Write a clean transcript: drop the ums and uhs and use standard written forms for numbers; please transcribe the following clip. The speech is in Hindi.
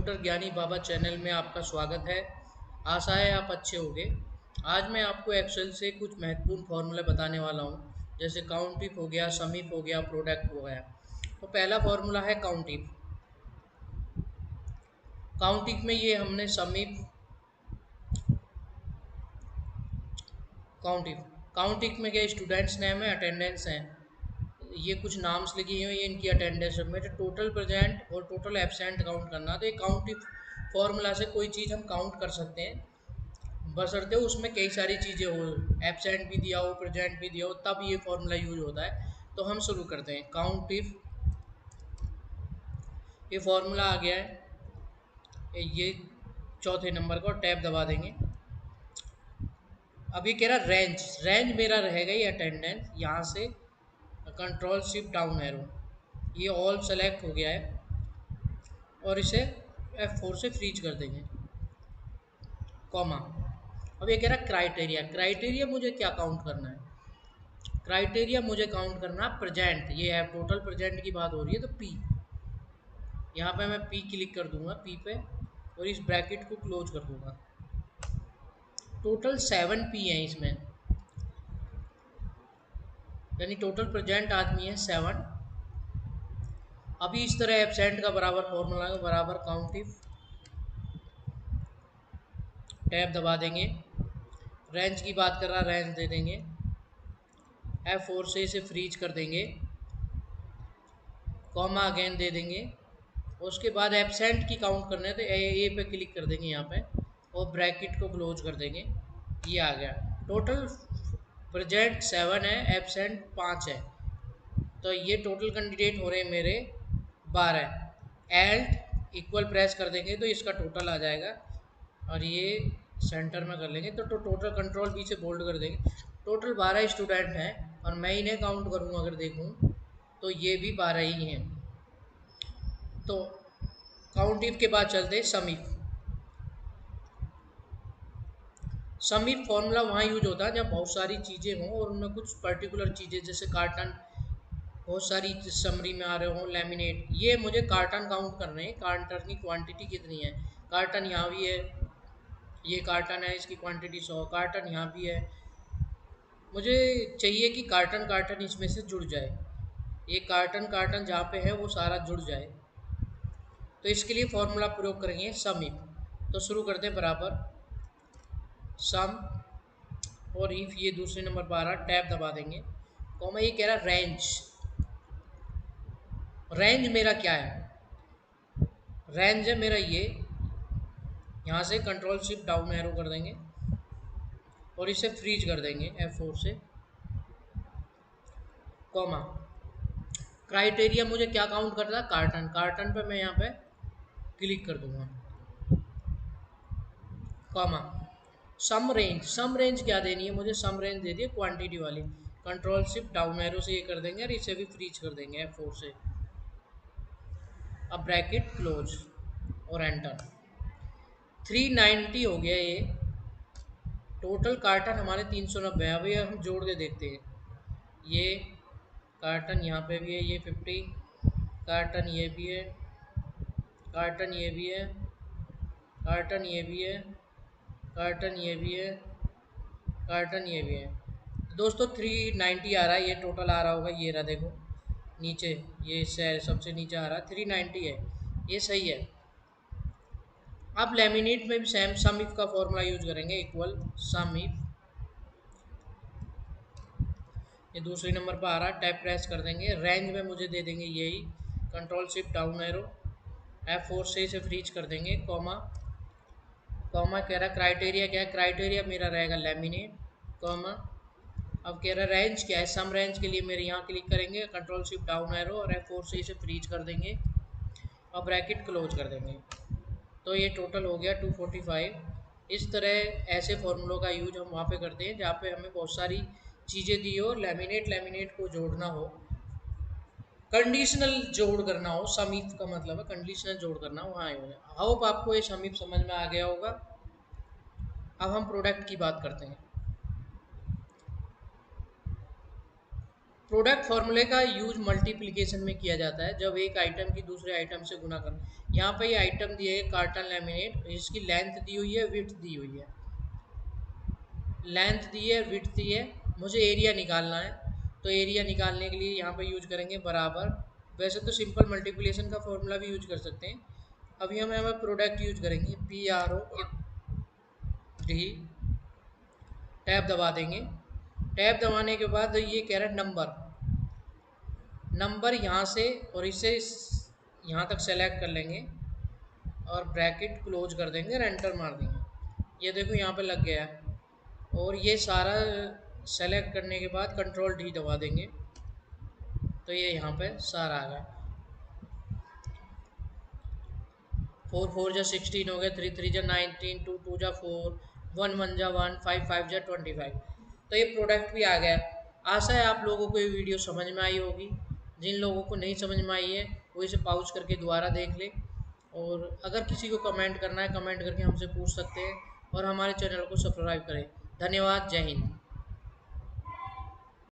कंप्यूटर ज्ञानी बाबा चैनल में आपका स्वागत है। आशा है आप अच्छे होंगे। आज मैं आपको एक्सेल से कुछ महत्वपूर्ण फॉर्मूला बताने वाला हूँ, जैसे काउंट इफ हो गया, सम इफ हो गया, प्रोडक्ट हो गया। तो पहला फॉर्मूला है काउंट इफ। काउंट इफ में ये हमने सम इफ, काउंट इफ में क्या स्टूडेंट्स नेम है, अटेंडेंस है, ये कुछ नाम्स लिखी हुई है, इनकी अटेंडेंस में टोटल प्रेजेंट और टोटल एब्सेंट काउंट करना। तो ये काउंट इफ फॉर्मूला से कोई चीज़ हम काउंट कर सकते हैं, बशर्ते उसमें कई सारी चीज़ें हो, एब्सेंट भी दिया हो, प्रेजेंट भी दिया हो, तब ये फॉर्मूला यूज होता है। तो हम शुरू करते हैं। काउंट इफ, ये फॉर्मूला आ गया है, ये चौथे नंबर को टैब दबा देंगे। अब ये कह रहा रेंज, रेंज मेरा रहेगा ये अटेंडेंस, यहाँ से कंट्रोल शिफ्ट डाउन एरो, ये ऑल सेलेक्ट हो गया है और इसे F4 से फ्रीज कर देंगे, कॉमा। अब ये कह रहा क्राइटेरिया, क्राइटेरिया मुझे क्या काउंट करना है? क्राइटेरिया मुझे काउंट करना है प्रेजेंट, ये है टोटल प्रेजेंट की बात हो रही है, तो P, यहाँ पे मैं P क्लिक कर दूंगा, P पे, और इस ब्रैकेट को क्लोज कर दूंगा। टोटल 7P है इसमें, यानी टोटल प्रेजेंट आदमी है 7। अभी इस तरह एब्सेंट का बराबर फॉर्मूला है, बराबर काउंट इफ, टैब दबा देंगे। रेंज की बात कर रहा, रेंज दे देंगे, F4 से इसे फ्रीज कर देंगे, कॉमा अगेन दे देंगे। उसके बाद एब्सेंट की काउंट करने तो ए पे क्लिक कर देंगे यहाँ पे, और ब्रैकेट को क्लोज कर देंगे। ये आ गया। टोटल प्रेजेंट 7 है, एब्सेंट 5 है, तो ये टोटल कैंडिडेट हो रहे हैं मेरे 12। एल्ट इक्वल प्रेस कर देंगे तो इसका टोटल आ जाएगा, और ये सेंटर में कर लेंगे तो टोटल कंट्रोल बी से बोल्ड कर देंगे। टोटल 12 स्टूडेंट हैं, और मैं इन्हें काउंट करूँगा अगर देखूँ तो ये भी 12 ही हैं। तो काउंट इफ के बाद चलते हैं सम इफ। सम इफ फॉर्मूला वहाँ यूज होता है जब बहुत सारी चीज़ें हों और उनमें कुछ पर्टिकुलर चीज़ें, जैसे कार्टन बहुत सारी समरी में आ रहे हों, लेमिनेट, ये मुझे कार्टन काउंट करने हैं, कार्टन की क्वांटिटी कितनी है। कार्टन यहाँ भी है, ये कार्टन है, इसकी क्वांटिटी 100, कार्टन यहाँ भी है। मुझे चाहिए कि कार्टन कार्टन इसमें से जुड़ जाए, ये कार्टन कार्टन जहाँ पे है वो सारा जुड़ जाए। तो इसके लिए फॉर्मूला प्रयोग करेंगे सम इफ। तो शुरू करते हैं, बराबर सम और इफ, ये दूसरे नंबर 12, टैब दबा देंगे, कॉमा। ये कह रहा रेंज, रेंज मेरा क्या है? रेंज है मेरा ये, यहाँ से कंट्रोल शिफ्ट डाउन एरो कर देंगे और इसे फ्रीज कर देंगे F4 से, कॉमा। क्राइटेरिया मुझे क्या काउंट करता है? कार्टन, कार्टन पे मैं यहाँ पे क्लिक कर दूंगा, कॉमा। सम रेंज, सम रेंज क्या देनी है मुझे? सम रेंज दे दिए क्वांटिटी वाली, कंट्रोल शिफ्ट डाउन एरो से ये कर देंगे और इसे भी फ्रीज कर देंगे F4 से। अब ब्रैकेट क्लोज और एंटर। 390 हो गया ये। टोटल कार्टन हमारे 390 है। अभी हम जोड़ के देखते हैं, ये कार्टन यहाँ पे भी है, ये 50, कार्टन ये भी है, कार्टन ये भी है, कार्टन ये भी है, कार्टन ये भी है, कार्टन ये भी है। दोस्तों 390 आ रहा है, ये टोटल आ रहा होगा, ये रहा देखो नीचे, ये सबसे नीचे आ रहा है 390 है, ये सही है। अब लेमिनेट में भी सेम सम इफ का फॉर्मूला यूज करेंगे, इक्वल सम इफ, ये दूसरे नंबर पर आ रहा है, टैप प्रेस कर देंगे। रेंज में मुझे दे देंगे यही, control shift down arrow, F4 से इसे फ्रीज कर देंगे, कॉमा, कॉमा। कह रहा क्राइटेरिया क्या है? क्राइटेरिया मेरा रहेगा लेमिनेट, कॉमा। अब कह रहा रेंज क्या है? सम रेंज के लिए मेरे यहाँ क्लिक करेंगे, कंट्रोल शिफ्ट डाउन एरो और F4 से इसे फ्रीज कर देंगे और ब्रैकेट क्लोज कर देंगे। तो ये टोटल हो गया 245। इस तरह ऐसे फॉर्मूलों का यूज हम वहाँ पे करते हैं जहाँ पे हमें बहुत सारी चीज़ें दी हो, लेमिनेट लेमिनेट को जोड़ना हो, कंडीशनल जोड़ करना हो। समीप का मतलब है कंडीशनल जोड़ करना, वहाँ हो जाए। होप आपको ये समीप समझ में आ गया होगा। अब हम प्रोडक्ट की बात करते हैं। प्रोडक्ट फॉर्मूले का यूज मल्टीप्लिकेशन में किया जाता है, जब एक आइटम की दूसरे आइटम से गुना कर। यहाँ पे ये आइटम दिए है कार्टन लैमिनेट, इसकी लेंथ दी हुई है, विड्थ दी हुई है, लेंथ दी है, विड्थ दी है, मुझे एरिया निकालना है। तो एरिया निकालने के लिए यहाँ पे यूज करेंगे बराबर। वैसे तो सिंपल मल्टीप्लिकेशन का फॉर्मूला भी यूज कर सकते हैं, अभी हम यहाँ प्रोडक्ट यूज करेंगे, PROD, टैब दबा देंगे। टैब दबाने के बाद ये कह रहा है नंबर, नंबर यहाँ से और इसे यहाँ तक सेलेक्ट कर लेंगे और ब्रैकेट क्लोज कर देंगे और एंटर मार देंगे। ये देखो यहाँ पे लग गया है। और ये सारा सेलेक्ट करने के बाद कंट्रोल डी दबा देंगे, तो ये यहाँ पे सारा आ गया। 4 4 जा 16 हो गया, 3 3 जा 19, 2 2 जा 4, 1 1 जा 1, 5 5 जा 25। तो ये प्रोडक्ट भी आ गया। आशा है आप लोगों को ये वीडियो समझ में आई होगी। जिन लोगों को नहीं समझ में आई है वो इसे पॉज करके दोबारा देख ले। और अगर किसी को कमेंट करना है, कमेंट करके हमसे पूछ सकते हैं, और हमारे चैनल को सब्सक्राइब करें। धन्यवाद, जय हिंद।